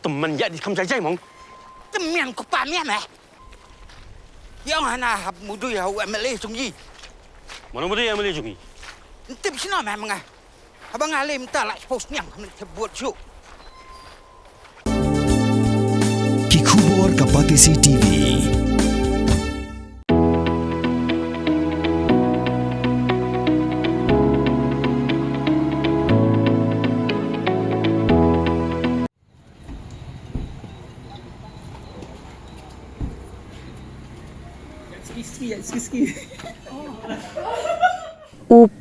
teman ya di kamsai jai mong. Teman ko pa miya meh. Yang hana hab mudu ya hu MLA sungi. Mana muda yang boleh jungi? Tip sino meh mga. Abang alim ta la post nyang buat show. Kikubor Kapatisi TV.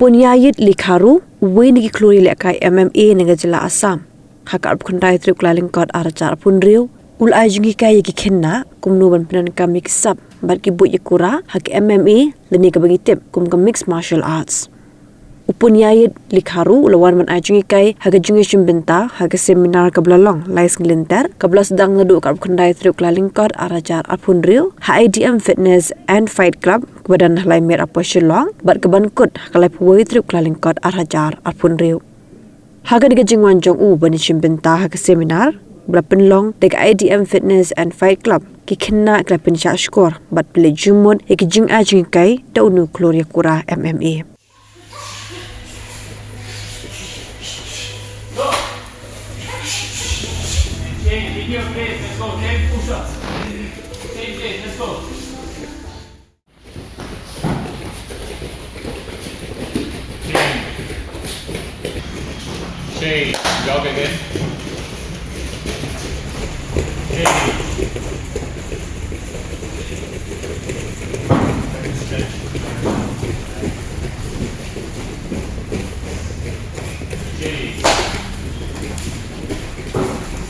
Punyayit Likharu wini kluri lekai MMA negajala Assam hakar khundai trip klalingkot arajar punriu ul ajungi kai ki Khynnah kumnu ban penan kamik sab bat ki bu Ïakura hak MMA leni ka bangitip kum ka mixed martial arts Punyayit Likharu lawan man ajungi kai haga jungi shimbenta haga seminar ka blalong lais nglinter ka blas dang nadu ka khundai trip klalingkot arajar punriu IDM Fitness and Fight Club kebadan halai mer apa shilong bat kebankut kalai puai trip klalingkot arajar punriu haga diga jingwan jong u bani shimbenta haga seminar Blapenlong dek IDM Fitness and Fight Club ki Khynnah klapin sha skor bat ple jumon ek jing ajing kai da unu kloria kura MMA In your place, let's go, 10 push-ups. Same place, let's go. Shade, jog again. Shade. Stretch. Shade.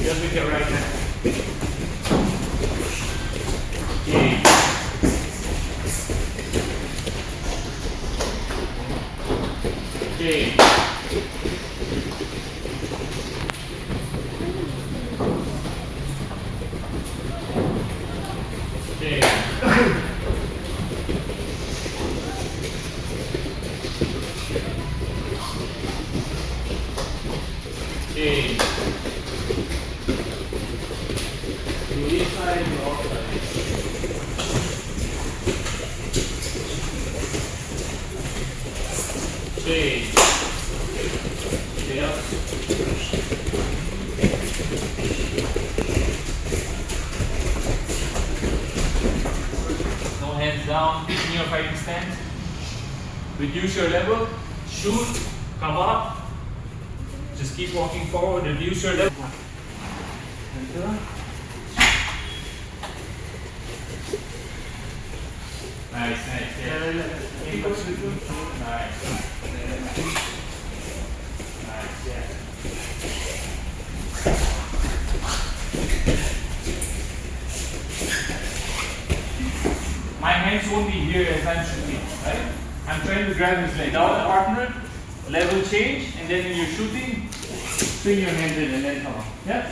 Just with your right hand. Okay. Okay. Okay. Okay. Inside or outside. Shade. Yes. No hands down, in your fighting stance. Reduce your level. Shoot. Come up. Just keep walking forward. Reduce your level. Nice, nice, yeah. Nice. Nice, yeah. My hands won't be here as I'm shooting, right? I'm trying to grab his leg. Now the partner, level change, and then when you're shooting, swing your hands in and then come on. Yeah?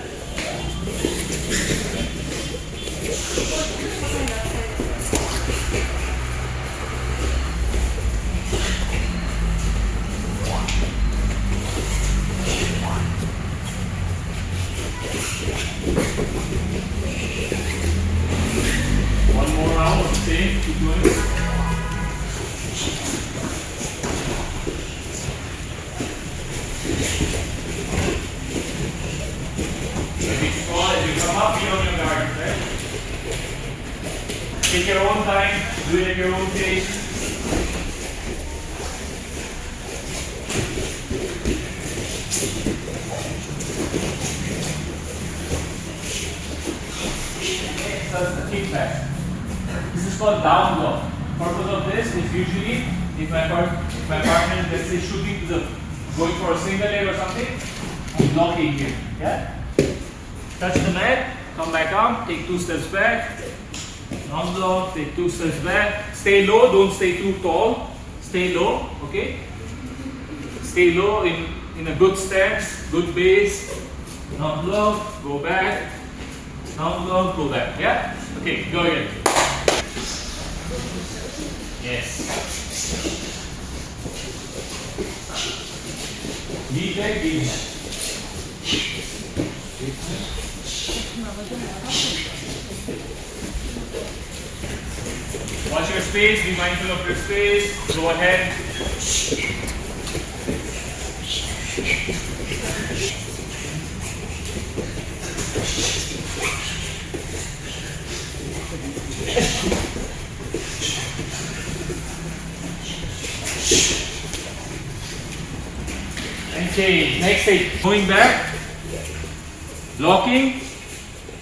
One more round of the same, keep going. Maybe fall as you come up, be on your guard, right? Take your own time, do it at your own pace. That's the kickback. This is called down block. Purpose of this is usually if my partner is, let's say, shooting to the going for a single leg or something, I'm blocking here. Yeah? Touch the mat, come back up, take 2 steps back, non block, take 2 steps back, stay low, don't stay too tall, stay low, okay? Stay low in a good stance, good base, non block, go back, non block, go back, yeah? Okay, go again. Yes. Deep leg, deep leg. Watch your space, be mindful of your space. Go ahead. Okay, next stage. Going back, locking.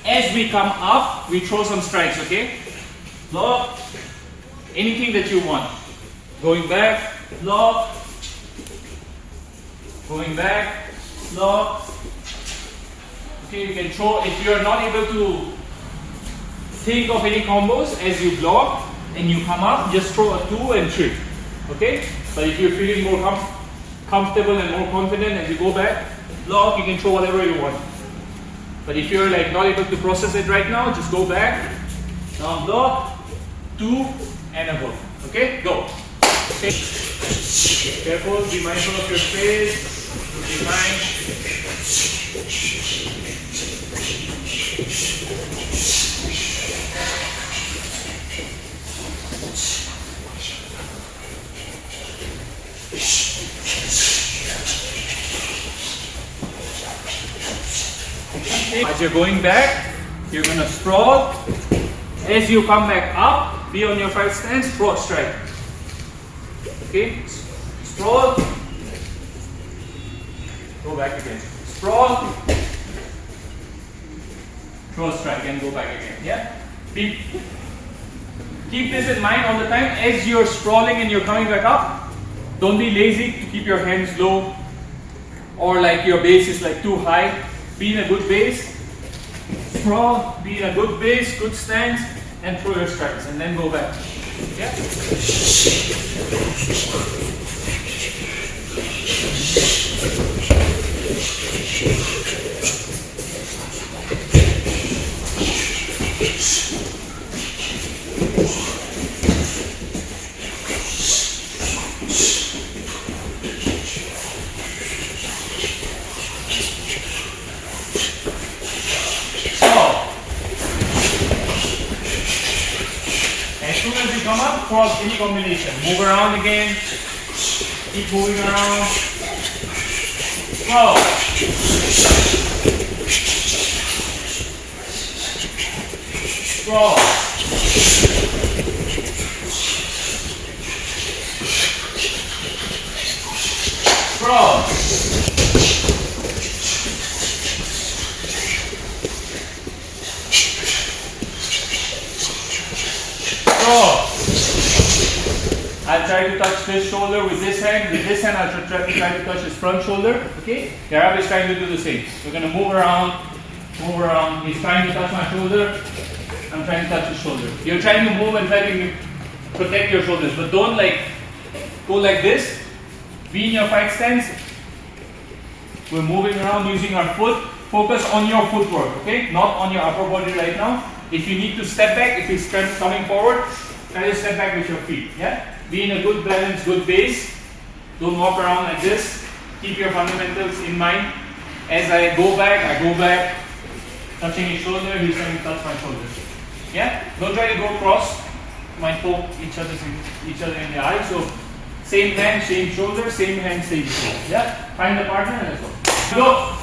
As we come up, we throw some strikes, okay? Lock, anything that you want. Going back, lock. Going back, lock. Okay, you can throw, if you are not able to think of any combos as you block and you come up, just throw a 2 and 3. Okay? But if you're feeling more comfortable and more confident as you go back, lock, you can throw whatever you want. But if you're like not able to process it right now, just go back, down block, 2 and above. Okay? Go. Okay. Careful, be mindful of your space. Be kind. As you're going back, you're going to sprawl. As you come back up, be on your fight stance, cross strike. Okay? Sprawl. Go back again. Sprawl. Cross strike and go back again. Yeah? Keep this in mind all the time. As you're sprawling and you're coming back up, don't be lazy to keep your hands low or like your base is like too high. Be in a good base, sprawl, be in a good base, good stance, and throw your strikes, and then go back. Yeah? Come up, cross any combination. Move around again. Keep moving around. Cross. Cross. Cross. Cross. I'll try to touch this shoulder with this hand. With this hand, I'll try to touch his front shoulder. Okay? Garab is trying to do the same. We're going to move around, move around. He's trying to touch my shoulder. I'm trying to touch his shoulder. You're trying to move and try to protect your shoulders, but don't like go like this. Be in your fight stance. We're moving around using our foot. Focus on your footwork, okay? Not on your upper body right now. If you need to step back, if he's coming forward, try to step back with your feet. Yeah? Be in a good balance, good base. Don't walk around like this. Keep your fundamentals in mind. As I go back, touching his shoulder, he's trying to touch my shoulder. Yeah? Don't try to go cross. Might poke each other in the eye. So same hand, same shoulder, same hand, same shoulder. Yeah? Find the partner and let's go. Go!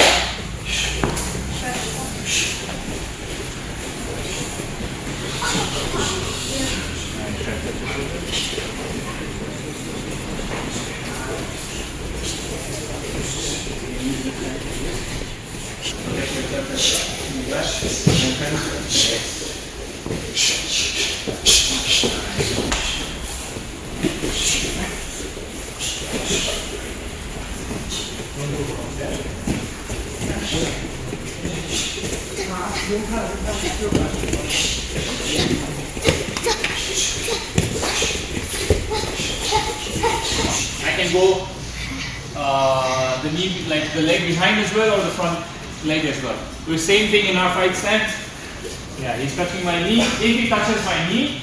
I can go the knee, like the leg behind as well, or the front leg as well. Do the same thing in our fight stance. Yeah, he's touching my knee. If he touches my knee,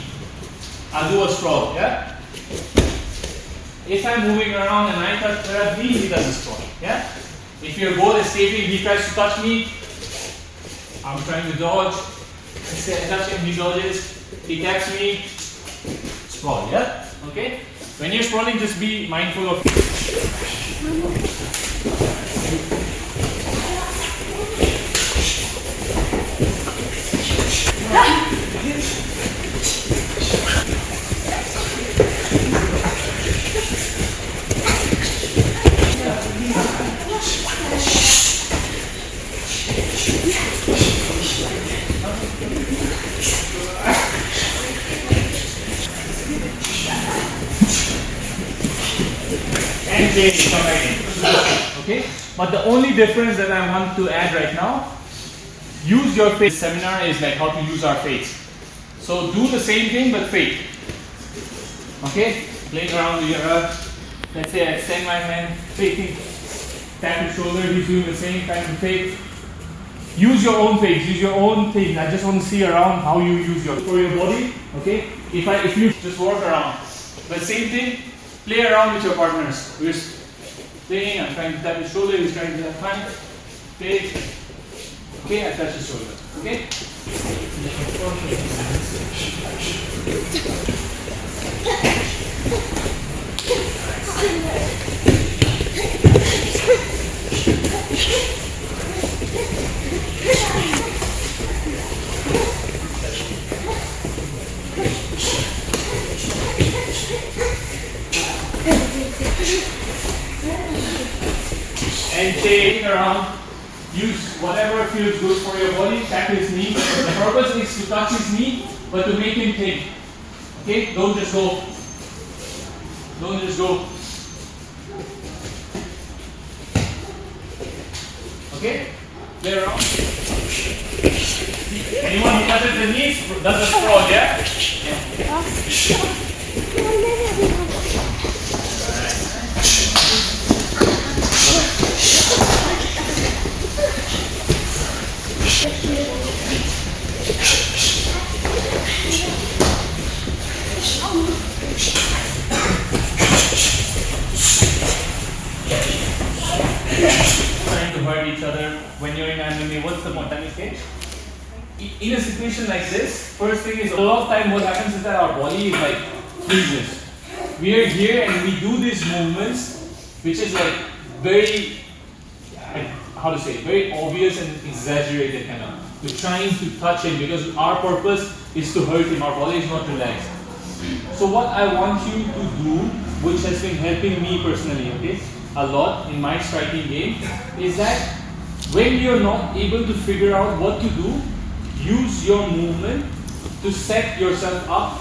I'll do a sprawl. Yeah. If I'm moving around and I touch the knee, he does a sprawl. Yeah. If your goal is saving, he tries to touch me. I'm trying to dodge. I say I touch him, he dodges. He taps me. Sprawl, yeah? Okay? When you're sprawling, just be mindful of. Okay, but the only difference that I want to add right now, use your face. This seminar is like how to use our face. So do the same thing but fake. Okay, playing around with your let's say I extend my hand, faking, tap his shoulder, he's doing the same kind of fake. Use your own face, use your own thing. I just want to see around how you use your for your body. Okay, if you just walk around, but same thing. Play around with your partners. We're playing, I'm trying to tap his shoulder, he's trying to tap mine. Play. Okay, I touch his shoulder. Okay? And take around, use whatever feels good for your body, tap his knee. The purpose is to touch his knee, but to make him think. Okay? Don't just go. Don't just go. Okay? Play around. Anyone who touches the knees does a sprawl, yeah? Trying to hurt each other when you're in MMA, what's the point? In a situation like this, first thing is a lot of time what happens is that our body is like freezes. We are here and we do these movements which is like very, how to say, very obvious and exaggerated kind of. We're trying to touch him because our purpose is to hurt him, our body is not relaxed. So what I want you to do, which has been helping me personally, okay, a lot in my striking game, is that when you're not able to figure out what to do, use your movement to set yourself up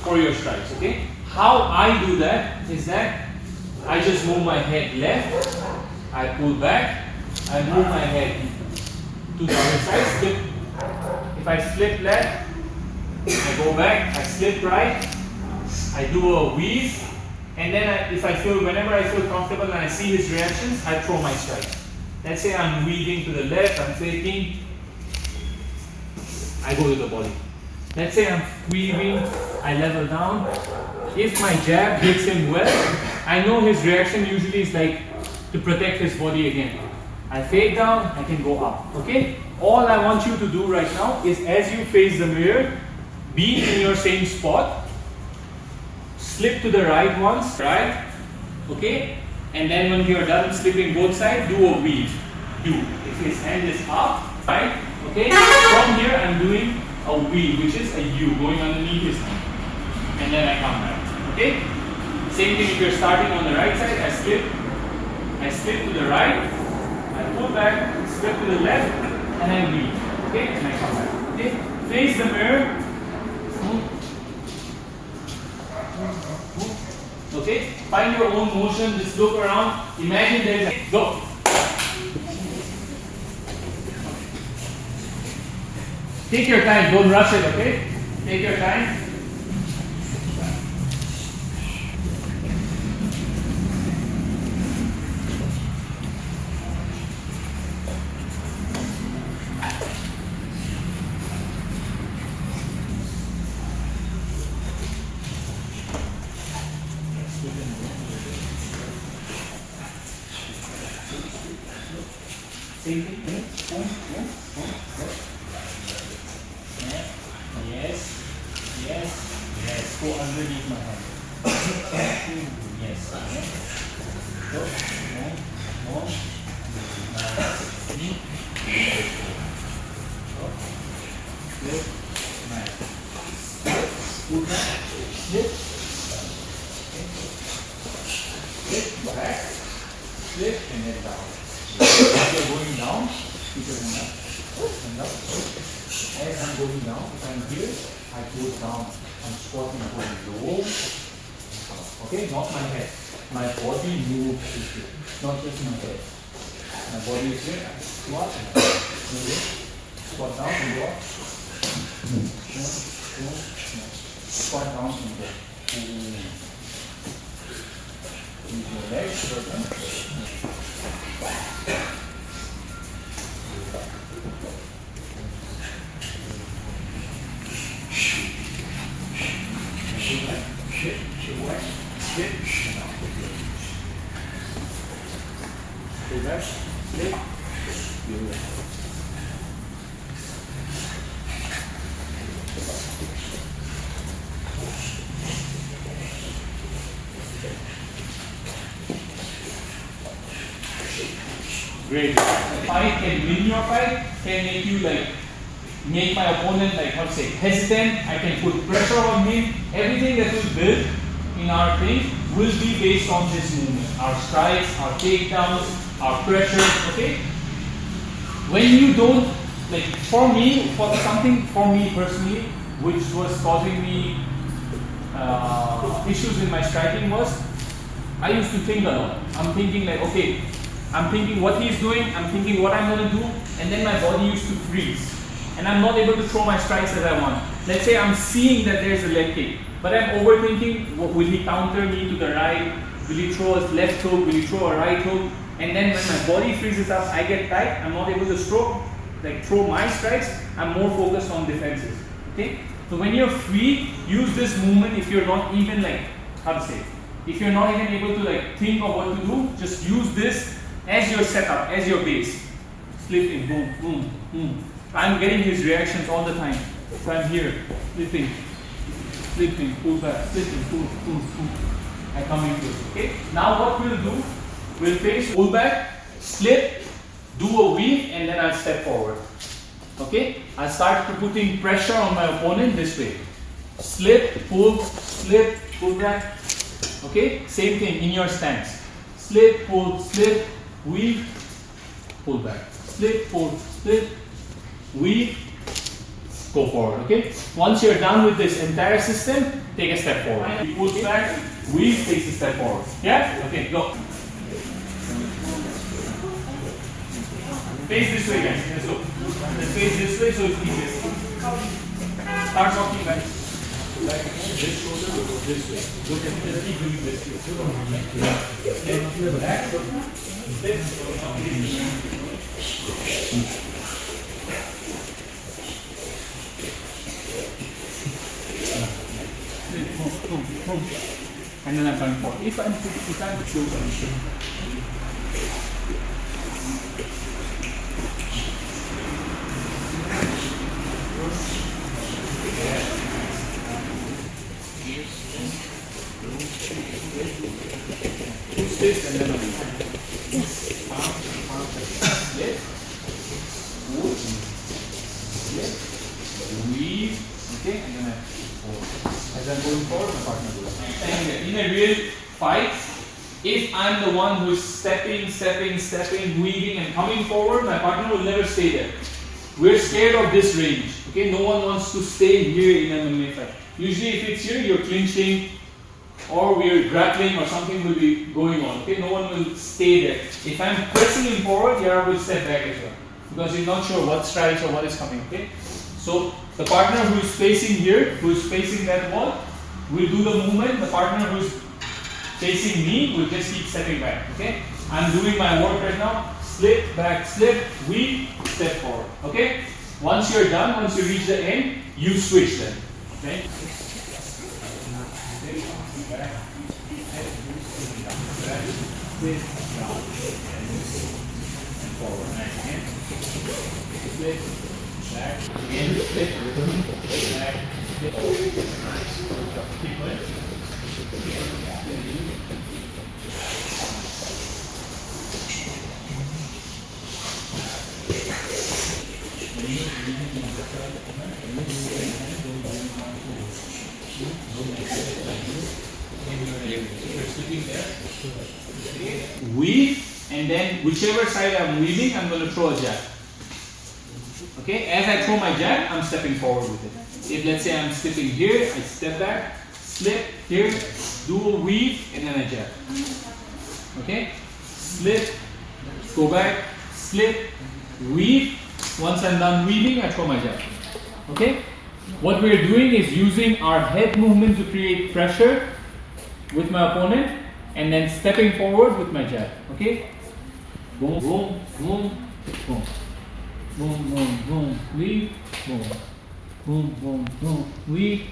for your strikes, okay? How I do that is that I just move my head left, I pull back, I move my head to the other side, slip. If I slip left, I go back, I slip right, I do a weave, and then whenever I feel comfortable and I see his reactions, I throw my strike. Let's say I'm weaving to the left, I'm faking, I go to the body. Let's say I'm weaving, I level down. If my jab hits him well, I know his reaction usually is like to protect his body again. I fade down, I can go up, okay? All I want you to do right now is as you face the mirror, be in your same spot, slip to the right once, right? Okay? And then when you're done slipping both sides, do a weave. If his hand is up, right? Okay? From here, I'm doing a weave, which is a U, going underneath his hand. And then I come back. Okay? Same thing if you're starting on the right side, I slip to the right, I pull back, slip to the left, and I weave. Okay? And I come back. Okay? Face the mirror. Okay? Find your own motion, just look around, imagine there's a go. Take your time, don't rush it, okay? Take your time. Same thing. Slip and then down. If you're going down, keep your hand up. Hand up. As I'm going down, if I'm here, I go down. I'm squatting, going low. Okay, not my head. My body moves this way, not just my head. My body is here, I squat, squat down and go up. Squat down and go. Use your legs for them. Great. Fight can win your fight, can make you make my opponent hesitant. I can put pressure on him. Everything that we build in our thing will be based on this movement. Our strikes, our takedowns, our pressure, okay? When you don't, for me personally, which was causing me issues in my striking was, I used to think a lot. I'm thinking I'm thinking what he's doing, I'm thinking what I'm going to do, and then my body used to freeze. And I'm not able to throw my strikes as I want. Let's say I'm seeing that there's a leg kick, but I'm overthinking, will he counter me to the right? Will he throw a left hook? Will he throw a right hook? And then when my body freezes up, I get tight, I'm not able to throw my strikes, I'm more focused on defenses. Okay? So when you're free, use this movement if you're not even if you're not even able to think of what to do, just use this as your setup, as your base. Slipping, boom, boom, boom. I'm getting his reactions all the time. So I'm here, slipping, pull back, slipping, pull. I come into it. Okay? Now what we'll do, we'll face, pull back, slip, do a weave, and then I'll step forward. Okay? I'll start putting pressure on my opponent this way. Slip, pull back. Okay? Same thing in your stance. Slip, pull, slip, weave, pull back. Slip, pull, slip, weave, go forward. Okay? Once you're done with this entire system, take a step forward. He pulls back, weave, takes a step forward. Yeah? Okay, go. Face this way, guys. Let's go. Let's face this way so it's easier. Start walking back. This shoulder will go this way. Look at this. Keep doing this way. Back. And then I'm coming forward. If I'm close, this and then a weave. Slip, pull, slip, weave, okay, and then I forward. As I'm going forward, my partner goes. And in a real fight, if I'm the one who's stepping, weaving and coming forward, my partner will never stay there. We're scared of this range. Okay, no one wants to stay here in an MMA fight. Usually if it's here, you're clinching, or we're grappling or something will be going on. Okay, no one will stay there. If I'm pressing him forward, Ïakura will step back as well, because he's not sure what strikes or what is coming. Okay, so the partner who is facing here, who is facing that wall, will do the movement. The partner who is facing me will just keep stepping back. Okay, I'm doing my work right now. Slip back, slip, weave, step forward. Okay, once you're done, once you reach the end, you switch then. Okay. Back, slip, down, and forward. Nice. Again. Slip, back, again, slip, back, slip. Nice. Keep going. Weave, and then whichever side I'm weaving, I'm going to throw a jab. Okay, as I throw my jab, I'm stepping forward with it. If let's say I'm slipping here, I step back, slip here, do a weave, and then I jab. Okay, slip, go back, slip, weave. Once I'm done weaving, I throw my jab. Okay, what we're doing is using our head movement to create pressure with my opponent, and then stepping forward with my jab. Okay, boom, boom, boom, boom. Boom, boom, boom, weave, boom. Boom, boom, boom, weave,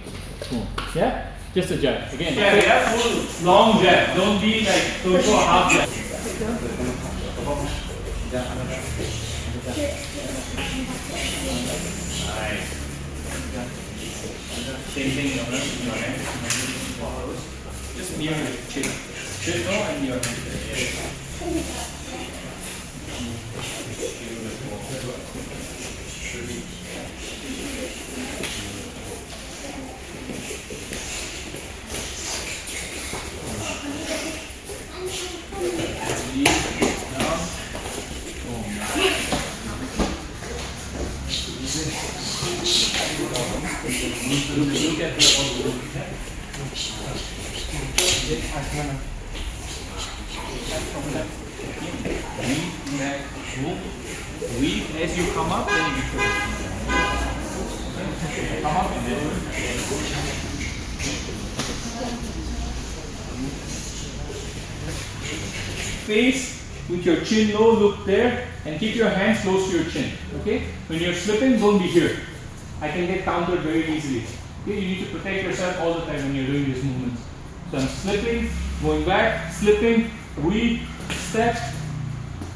boom. Yeah? Just a jab. Again, yeah, full long jab. Don't be like, don't go half jab. Nice. Same thing in your hand. Just near your chin. Chin and your hand. Look at the weave as you come up, then you come up and then face with your chin low, look there, and keep your hands close to your chin. Okay? When you're slipping, don't be here. I can get countered very easily. Okay? You need to protect yourself all the time when you're doing these movements. So I'm slipping, going back, slipping, weave, step,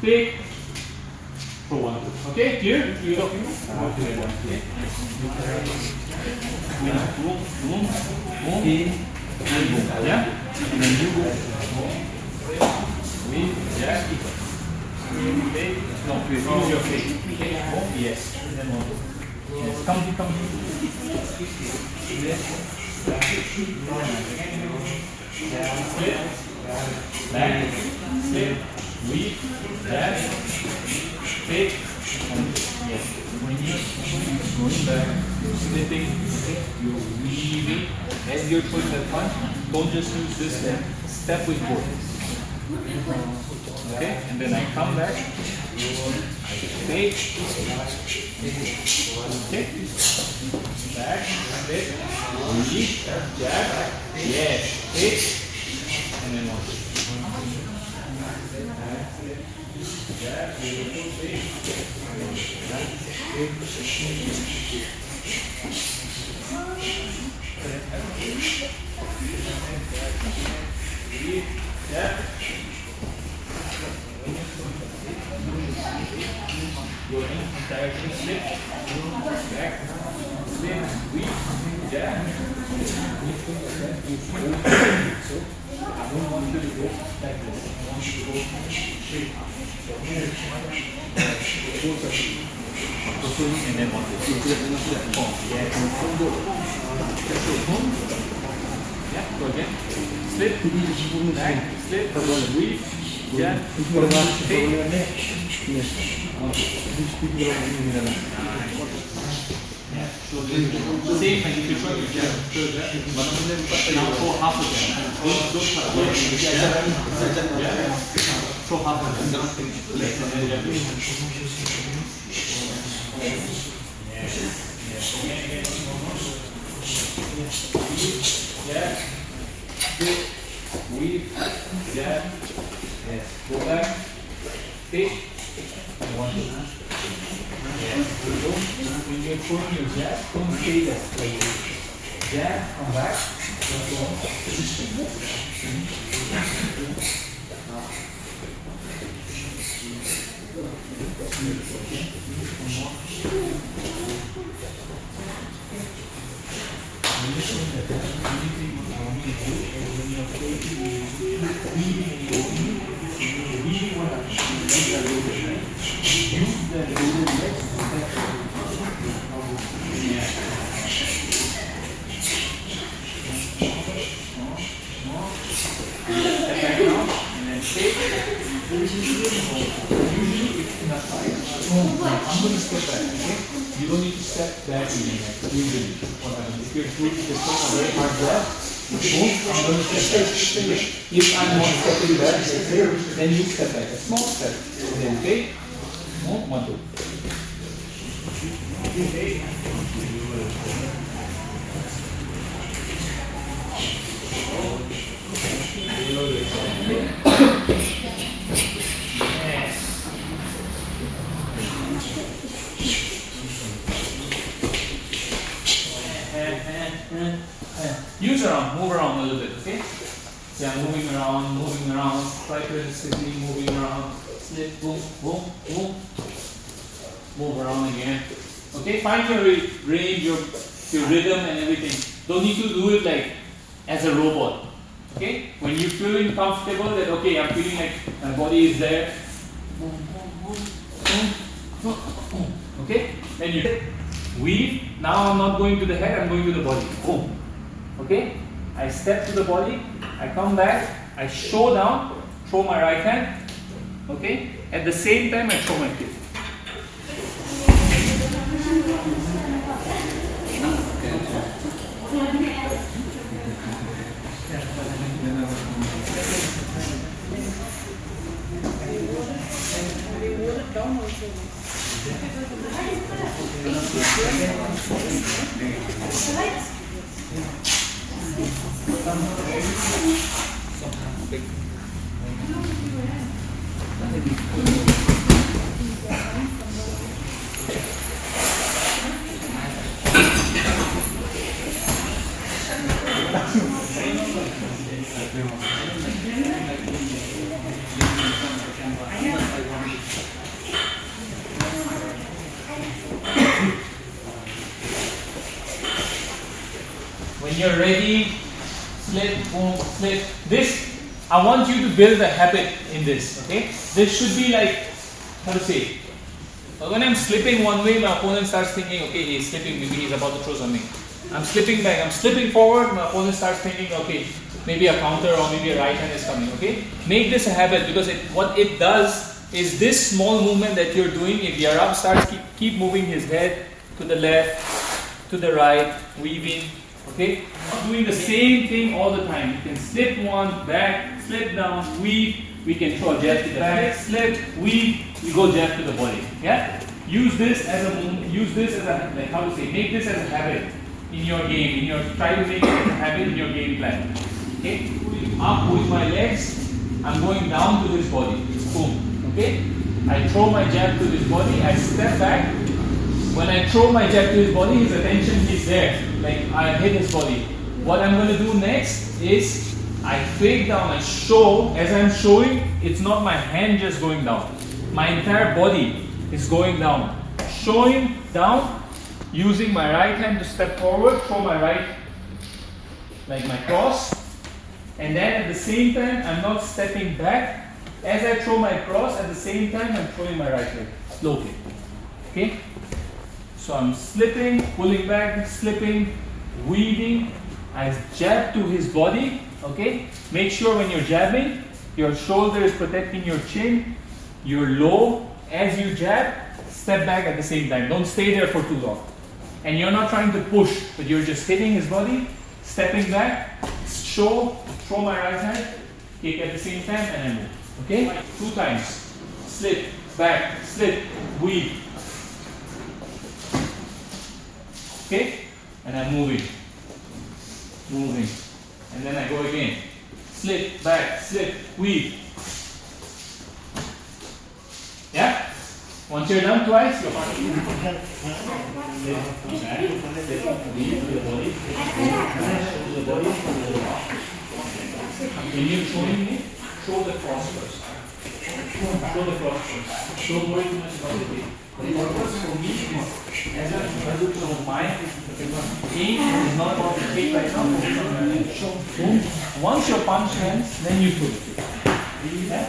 pick, throw one. Okay? Clear? You go. Okay. Boom, boom, boom, and boom. Yeah? And then you go. Weave, yeah. Pick, no, use your pick. Boom, yes. And then one. Yes. Come here, come here. Yes. Slip, back, slip, weave, dash, pick, and yes. When you're going back, you're slipping, you're weaving. As you're putting the punch, don't just use this step. Step with both. Okay? And then I come back, I take, okay? Back, take, weave, jab, yes, take, and then one. Jab, jab, go in, direction slip, back, slip, weave, jab. So, I don't want you to go like this. I want you to go straight up. And then one. Yeah, go again. Slip, back, slip, weave, jab, take. Same, and if you try your jab, now throw half of them. Don't throw half of them. Yeah. Weave, jab, yes. Go back, pick, one. Yes. When you're throwing your jab, don't stay there. Jab, come back. Use the loaded legs. I'm going to step back, okay? You don't need to step back usually. What happens? If you're doing this one a very hard grab, boom, I'm going to step back. If I'm not stepping back, then you step back. A small step. And then take. Move, 1, 2. Use around, move around a little bit, okay? Yeah, moving around, quite realistically moving around, slip, boom, boom, boom. Move around again. Okay, find your range, your rhythm and everything. Don't need to do it like as a robot. Okay? When you're feeling comfortable that okay, I'm feeling like my body is there. Boom, boom, boom, boom, boom, boom. Okay? Then you weave. Now I'm not going to the head, I'm going to the body. Boom. Okay? I step to the body, I come back, I show down, throw my right hand. Okay? At the same time I throw my kick. When you're ready, slip, boom, slip. This, I want you to build a habit in this, okay? This should be like, how to say, when I'm slipping one way, my opponent starts thinking, okay, he's slipping, maybe he's about to throw something. I'm slipping back, I'm slipping forward, my opponent starts thinking, okay, maybe a counter or maybe a right hand is coming, okay? Make this a habit because what it does is this small movement that you're doing, if Yarab starts keep moving his head to the left, to the right, weaving, okay? Not doing the same thing all the time. You can slip one, back, slip down, weave. We can throw a jab to the back, slip, weave. We go jab to the body. Yeah. Use this as a like how to say. Make this as a habit in your game. Try to make it as a habit in your game plan. Okay. Pulling up with my legs. I'm going down to his body. Boom. Okay. I throw my jab to his body. I step back. When I throw my jab to his body, his attention is there. Like I hit his body. What I'm going to do next is I fake down, I show. As I'm showing, it's not my hand just going down. My entire body is going down. Showing down, using my right hand to step forward, throw my right, like my cross. And then at the same time, I'm not stepping back. As I throw my cross, at the same time, I'm throwing my right leg. Slow kick. Okay? So I'm slipping, pulling back, slipping, weaving. I jab to his body. Okay? Make sure when you're jabbing, your shoulder is protecting your chin. You're low. As you jab, step back at the same time. Don't stay there for too long. And you're not trying to push, but you're just hitting his body, stepping back, show, throw my right hand, kick at the same time, and I move. Okay? 2 times. Slip, back, slip, weave. Okay? And I'm moving. Moving. And then I go again. Slip, back, slip, weave. Yeah? Once you're done twice, you're fine. Slip, back, slip, weave to the body. To the body. When you're showing me, show the cross first. Show the cross first. Don't worry too much about the kick. The purpose for me is, as a result of my aim is not about the kick right now, focus on the boom. Once your punch lands, then you put the kick. Yeah?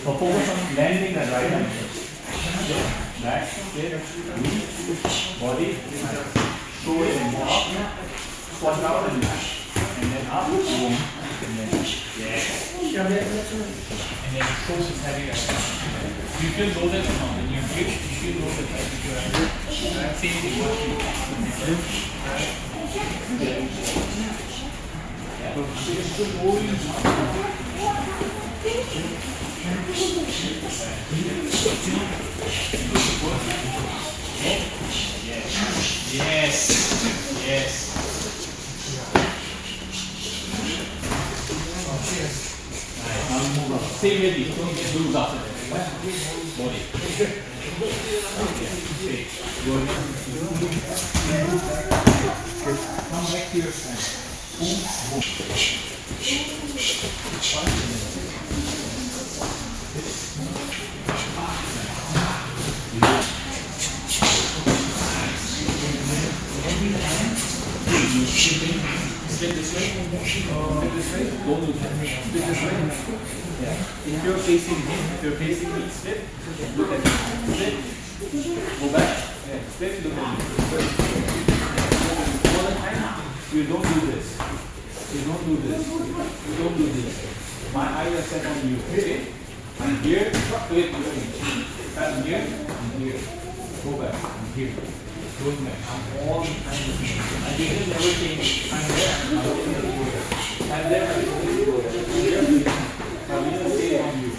So focus on landing that right hand first. Back, slip, weave, body, show it and go up, squat out and lash. And then up, boom. And then, yes. And then shoulder is heavy right now. You feel loaded or not? When you feel loaded, right? If you're right? Same thing, what you yeah. So just put rolling Yes. Yes. Nice. Now move up. Stay ready. Don't get loose after that. Body. Stay. Go again. Come back to your stand. Split this way. Split this way. Don't do that. Split this way. Yeah. If you're facing me, split. Look at me. Split. Go back. Yeah. Split. Look at me. All the time. You don't do this. You don't do this. You don't do this. My eyes are set on you. Okay? I'm here. Wait. I'm here. I'm here. Go back. I'm here. Going back. I'm all the time with you. I didn't never change. I'm there. I'm there. I'm there. I'm going to stay on you.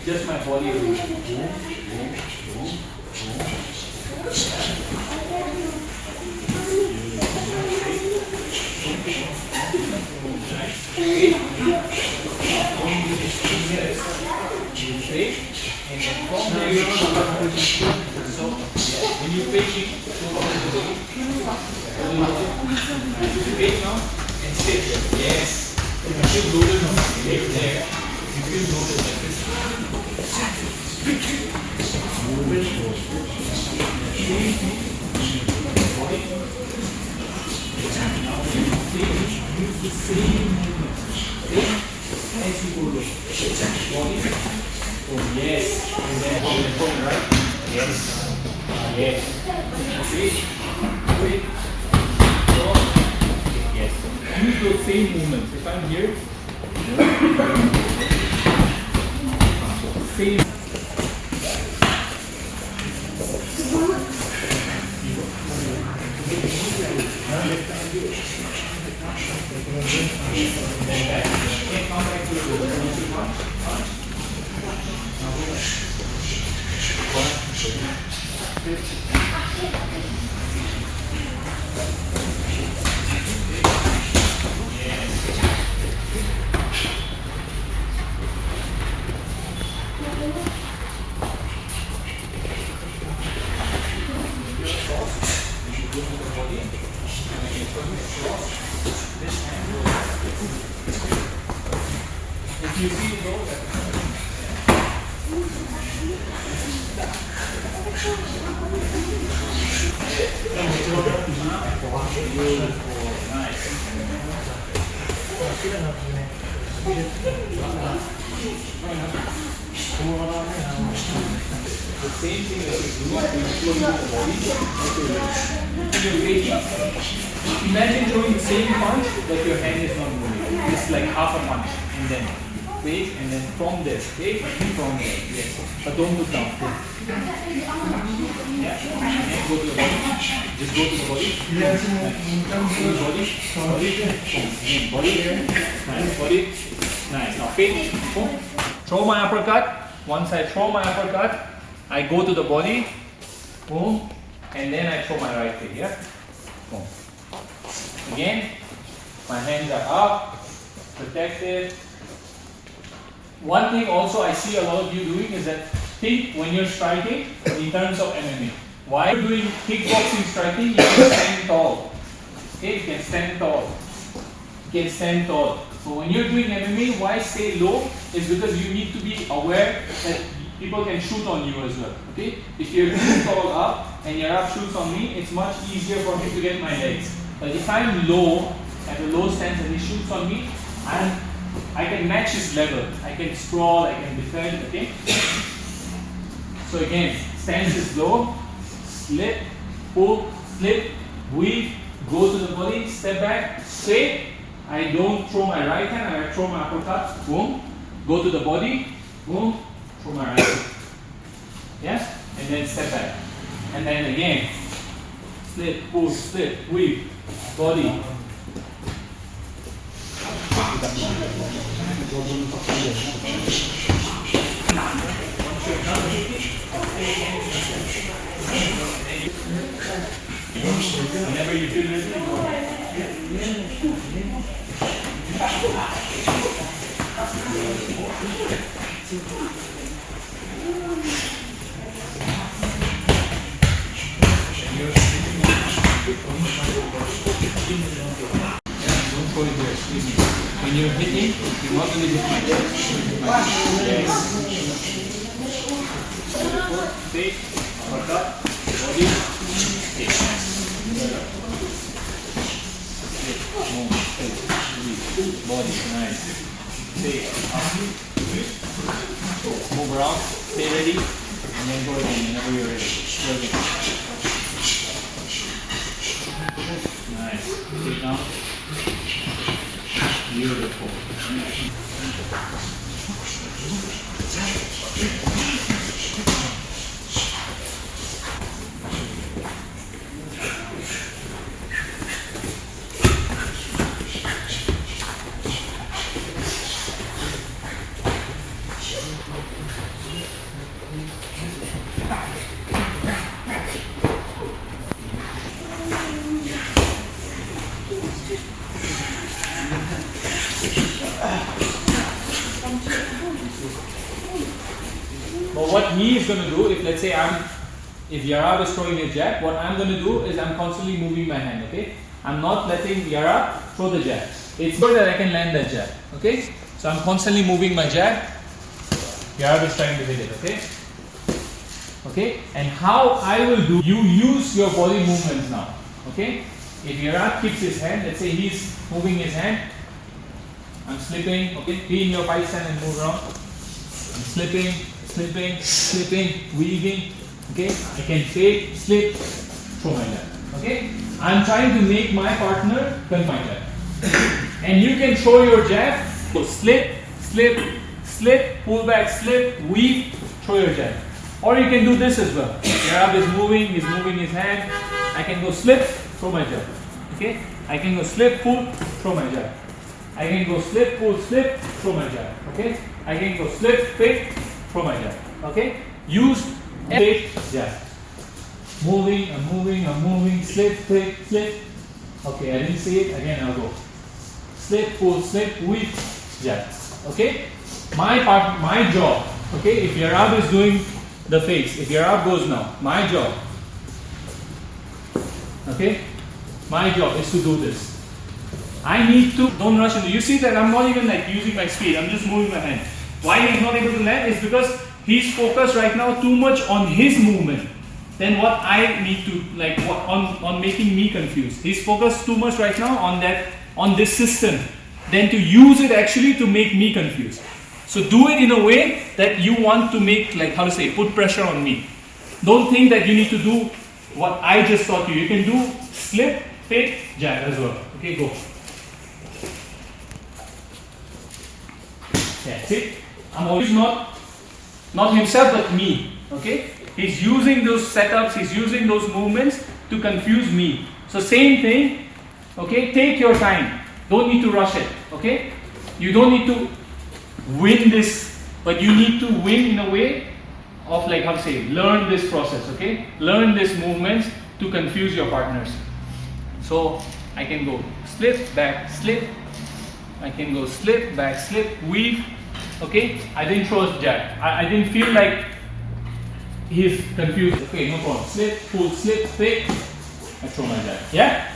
Just my body will and then from there you so when you fake it, fake now and sit. Yes. You feel loaded on there. You feel loaded like this. Use the same movement. As you go body. Oh yes. And then hold right? Yes. Yes. Okay. Wait. Yes. Use those same movements. If I'm here, same. Come back to the if you see though the same thing that you do when you flow the body. Imagine throwing the same punch, but your hand is not moving. It's like half a punch, and then wait, and then from there, okay, from there, yes. But don't look down. Yeah, and then go to the body. Just go to the body. Yes. Go to the body. Body. Nice. Body. Nice. Now fake. Throw my uppercut. Once I throw my uppercut, I go to the body. Boom. And then I throw my right leg. Yeah. Boom. Again, my hands are up, protected. One thing also I see a lot of you doing is that think when you're striking in terms of MMA. While you're doing kickboxing striking, you can stand tall. Okay, you can stand tall. You can stand tall. So when you're doing MMA, why stay low is because you need to be aware that people can shoot on you as well. Okay? If you're too tall up and your up shoots on me, it's much easier for me to get my legs. But if I'm low, at a low stance and he shoots on me, I can match his level. I can sprawl, I can defend, okay? So again, stance is low, slip, pull, slip, weave, go to the body, step back, straight, I don't throw my right hand, I throw my uppercut, boom, go to the body, boom, throw my right hand. Yeah? And then step back. And then again, slip, pull, slip, weave, body. Whenever you feel ready, go. Don't go into it. When you're hitting, you're not going to hit my chest. Yes. Take, uppercut, body, take. Move, take, body, nice. Take, up. Move around, stay ready, and then go again whenever you're ready. Go again. Nice. Take down. Beautiful. But what he is going to do, if let's say if Yarab is throwing a jab, what I'm going to do is I'm constantly moving my hand, okay? I'm not letting Yarab throw the jab. It's so that I can land that jab, okay? So I'm constantly moving my jab. Yarab is trying to hit it, okay? Okay? And how I will do, you use your body movements now, okay? If Yarab keeps his hand, let's say he's moving his hand, I'm slipping, okay? Be in your fight stand and move around. I'm slipping, slipping, slipping, weaving, okay? I can fade, slip, throw my jab, okay? I'm trying to make my partner turn my jab. And you can throw your jab, so slip, slip, slip, pull back, slip, weave, throw your jab. Or you can do this as well. Yarab is moving his hand. I can go slip, throw my jab, okay? I can go slip, pull, throw my jab. I can go slip, pull, slip, throw my jab, okay? I can go slip, fake, throw my jab, okay? Use fake jab. Moving, I'm moving, slip, fake, slip. Okay, I didn't see it, again I'll go. Slip, pull, slip, weave, jab, okay? My job, okay, if Yarab is doing the face, if Yarab goes now, my job, okay? My job is to do this. I need to, don't rush into, you see that I'm not even like using my speed, I'm just moving my hand. Why he's not able to land is because he's focused right now too much on his movement than what I need to, like on making me confused. He's focused too much right now on this system than to use it actually to make me confused. So do it in a way that you want to make, like how to say, put pressure on me. Don't think that you need to do what I just taught you. You can do slip, fake, jab as well. Okay, go. Yeah, see? I'm always not himself but me. Okay? He's using those setups, he's using those movements to confuse me. So same thing, okay? Take your time. Don't need to rush it. Okay? You don't need to win this, but you need to win in a way of, like how to say, learn this process, okay? Learn these movements to confuse your partners. So I can go slip, back, slip. I can go slip, back, slip, weave. Okay? I didn't throw a jab. I didn't feel like he's confused. Okay, no problem. Slip, pull, slip, fake. I throw my jab. Yeah?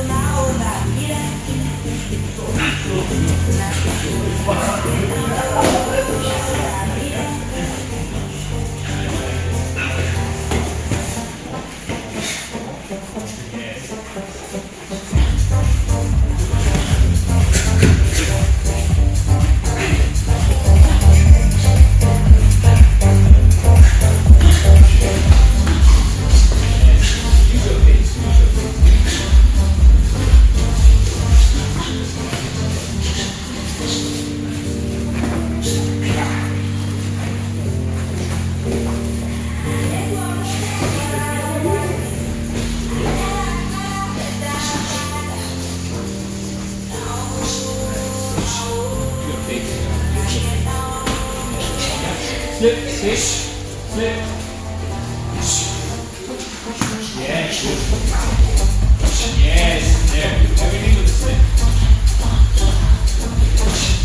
slip, slip, slip. Yes, good. Yes, there. Everything with the slip.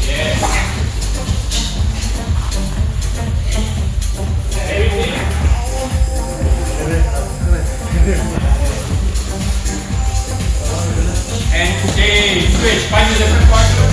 Yes. Everything. And today, switch. Find a different partner.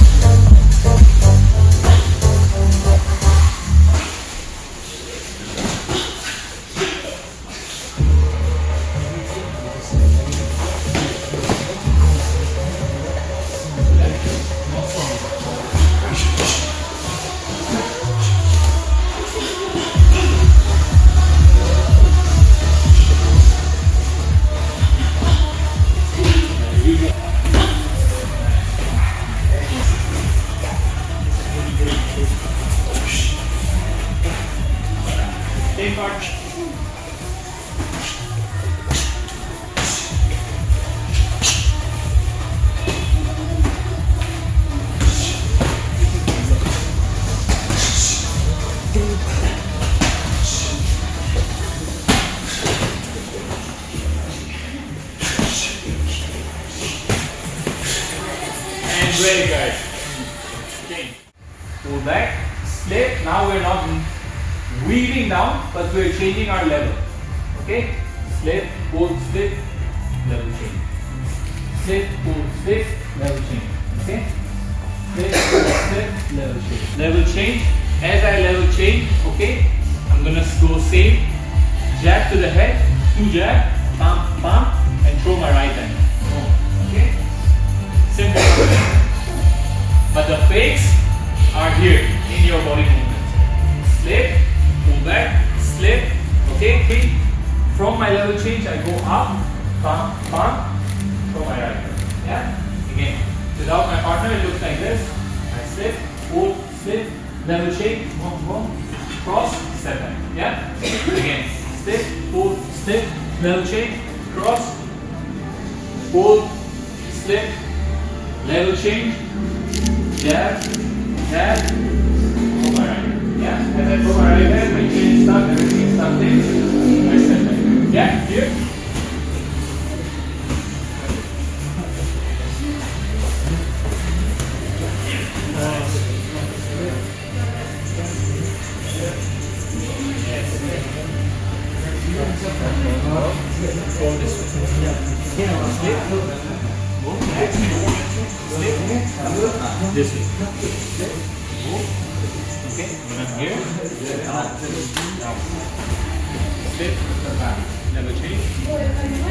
Take part. And very good. Okay. Pull back, slip. Now we're not weaving down, but we're changing our level. Okay? Slip, pull, slip, level change. Slip, pull, slip, level change. Okay? Slip, pull, slip, level change. Level change. As I level change, okay, I'm gonna go same. Jab to the head, 2 jab, pump, pump, and throw my right hand. Okay? Simple. But the fakes are here in your body movement. Slip, pull back, slip, okay? From my level change, I go up, pump, pump, throw my right hand. Yeah? Again, without my partner, it looks like this. I slip, pull, slip, level change, boom, boom, cross, step back. Yeah? Again, slip, pull, slip, level change, cross, pull, slip, level change, jab, jab, throw my right hand. Yeah, as I throw my right hand, my chain is stuck, everything is stuck there. I step back. Yeah, here. Go this way. Slip. Move. Slip. This way. Move. Okay, I'm here. Now. Slip. Never change.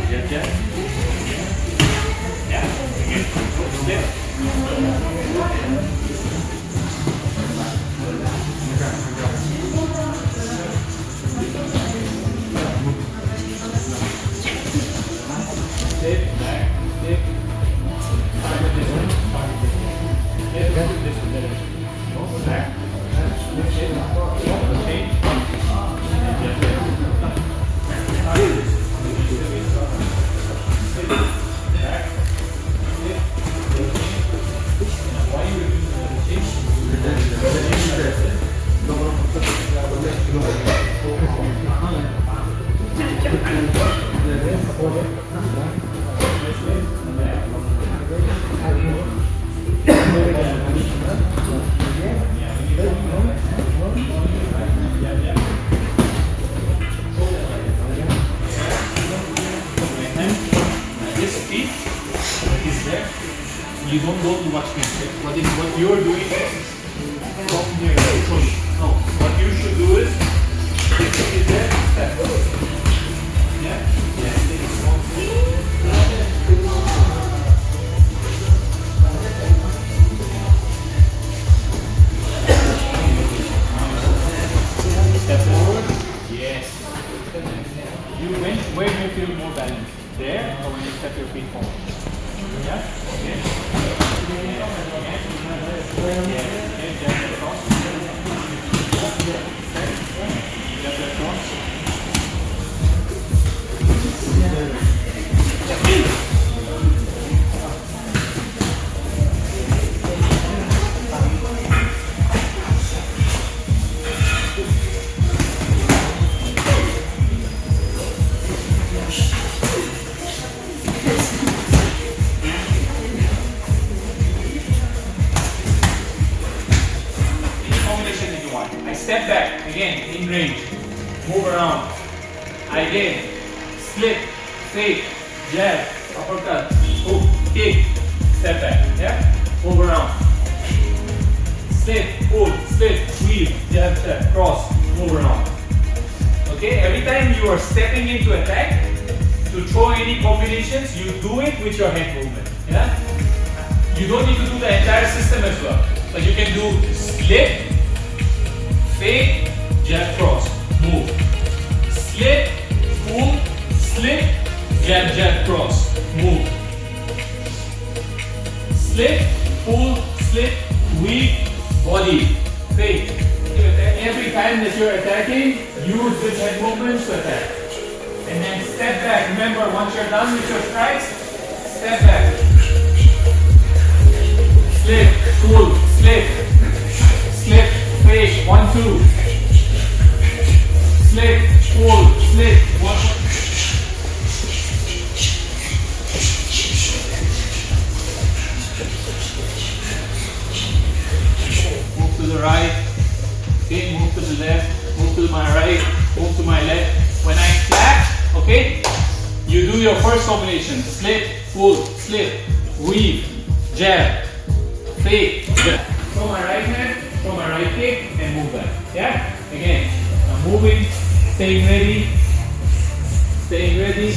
Jab, jab. Yeah. Again. Slip. Slip. Back. Slip. Start with this one. Start with this one. Slip. This one. Go back. Change. You don't go to watch me. What you're doing is from here. No, what you should do is this is there, step. Yeah? Yeah, take it small. Step forward. Yes. Where do you feel more balanced? There or when you step your feet forward? Yeah? Okay. in range. Move around. Again. Slip, fake, jab, uppercut, hook, kick, step back. Yeah? Move around. Slip, pull, slip, weave, jab, step, cross, move around. Okay? Every time you are stepping into attack, to throw any combinations, you do it with your head movement. Yeah? You don't need to do the entire system as well. But you can do slip, fake, jab, cross, move. Slip, pull, slip, jab, jab, cross, move. Slip, pull, slip, weave, body, fake. Every time that you're attacking, use this head movement to attack. And then step back. Remember, once you're done with your strikes, step back. Slip, pull, slip, slip, fake, 1, 2. Slip, pull, slip, 1, 2. Move to the right, okay, move to the left, move to my right, move to my left. When I clap, okay, you do your first combination. Slip, pull, slip, weave, jab, fake, jab. Throw my right hand, throw my right kick, and move back. Yeah? Again, I'm moving, staying ready, staying ready.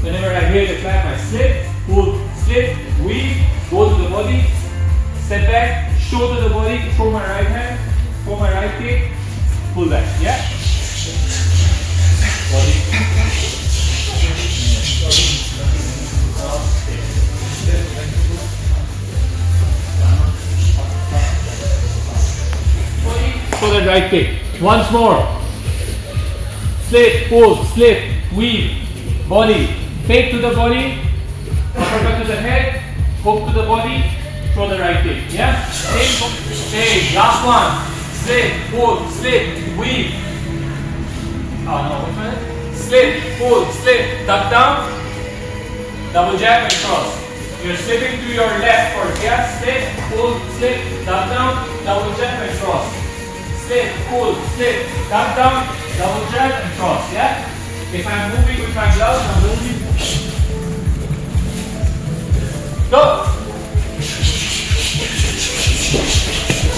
Whenever I hear the clap, I slip, pull, slip, weave, go to the body, step back, show to the body, throw my right hand, throw my right kick, pull back. Yeah? Body. For the right kick. Once more. Slip, pull, slip, weave, body. Fake to the body, uppercut to the head, hook to the body, throw the right kick. Yeah? Hey, last one. Slip, pull, slip, weave. Oh no, which one? Slip, pull, slip, duck down, double jab and cross. You're slipping to your left first. Yeah? Slip, pull, slip, duck down, double jab and cross. Slip, pull, slip, duck down, double jab and cross. Yeah? If I'm moving with my gloves, I'm moving. Go!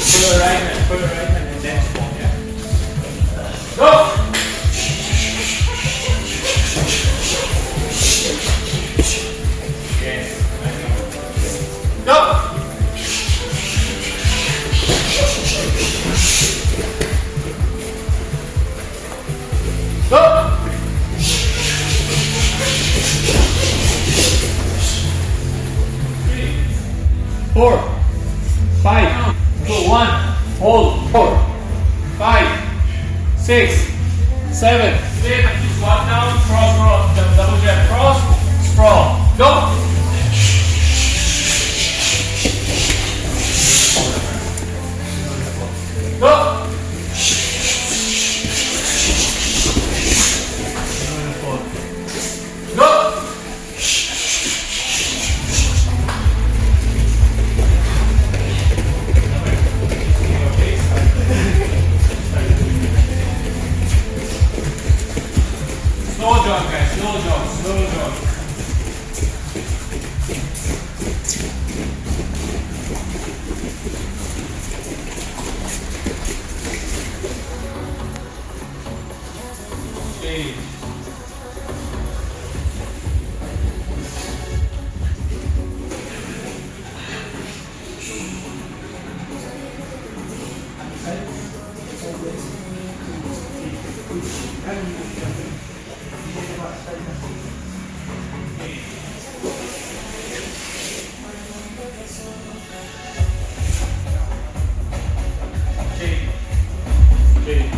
Pull your right hand and then spawn. Yeah? Go! Yes. Go! Go! 3, 4, 5, go 1, hold 4, 5, 6, 7, slip, squat down, cross, double jab, cross, sprawl, go! Go! Go! Slow jog, guys. Slow jog. Slow jog. Okay.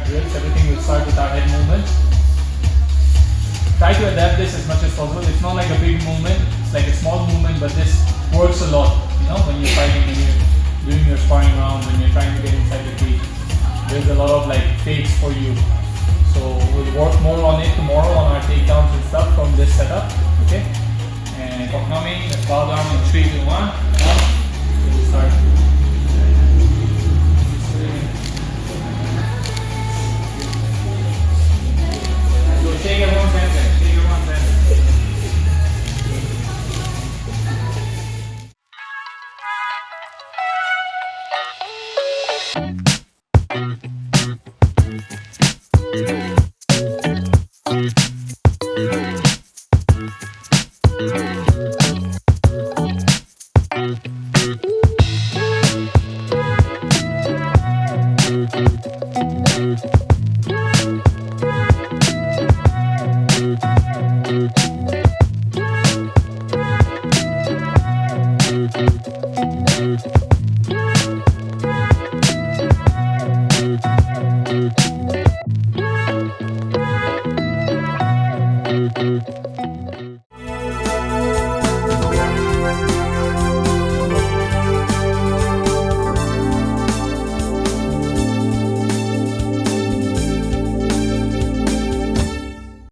Everything will start with our head movement. Try to adapt this as much as possible. It's not like a big movement, it's like a small movement, but this works a lot, you know, when you're fighting, when you're doing your sparring rounds, when you're trying to get inside the cage. There's a lot of like fakes for you. So we'll work more on it tomorrow on our takedowns and stuff from this setup. Okay? And coming, let's bow down in 3, 2, 1. We'll start.